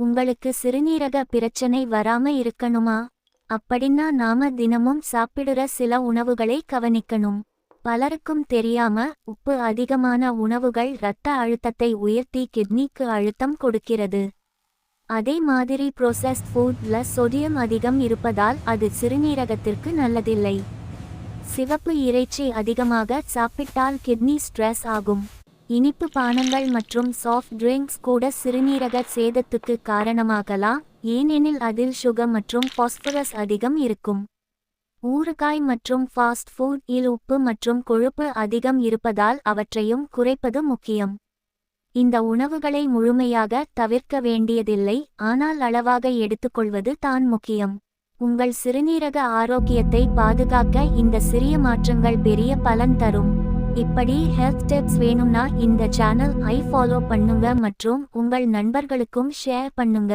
உங்களுக்கு சிறுநீரக பிரச்சனை வராம இருக்கணுமா? அப்படின்னா நாம தினமும் சாப்பிடுற சில உணவுகளை கவனிக்கணும். பலருக்கும் தெரியாம உப்பு அதிகமான உணவுகள் இரத்த அழுத்தத்தை உயர்த்தி கிட்னிக்கு அழுத்தம் கொடுக்கிறது. அதே மாதிரி ப்ரோசஸ்ட் ஃபுட்ல சோடியம் அதிகம் இருப்பதால் அது சிறுநீரகத்திற்கு நல்லதில்லை. சிவப்பு இறைச்சி அதிகமாக சாப்பிட்டால் கிட்னி ஸ்ட்ரெஸ் ஆகும். இனிப்பு பானங்கள் மற்றும் சாஃப்ட் ட்ரிங்க்ஸ் கூட சிறுநீரக சேதத்துக்கு காரணமாகலாம், ஏனெனில் அதில் சுகர் மற்றும் பாஸ்பரஸ் அதிகம் இருக்கும். ஊறுகாய் மற்றும் ஃபாஸ்ட் ஃபுட் இல் உப்பு மற்றும் கொழுப்பு அதிகம் இருப்பதால் அவற்றையும் குறைப்பது முக்கியம். இந்த உணவுகளை முழுமையாக தவிர்க்க வேண்டியதில்லை, ஆனால் அளவாக எடுத்துக்கொள்வது தான் முக்கியம். உங்கள் சிறுநீரக ஆரோக்கியத்தை பாதுகாக்க இந்த சிறிய மாற்றங்கள் பெரிய பலன் தரும். இப்படி ஹெல்த் டிப்ஸ் வேணும்னா இந்த சேனல் ஐ ஃபாலோ பண்ணுங்க மற்றும் உங்கள் நண்பர்களுக்கும் ஷேர் பண்ணுங்க.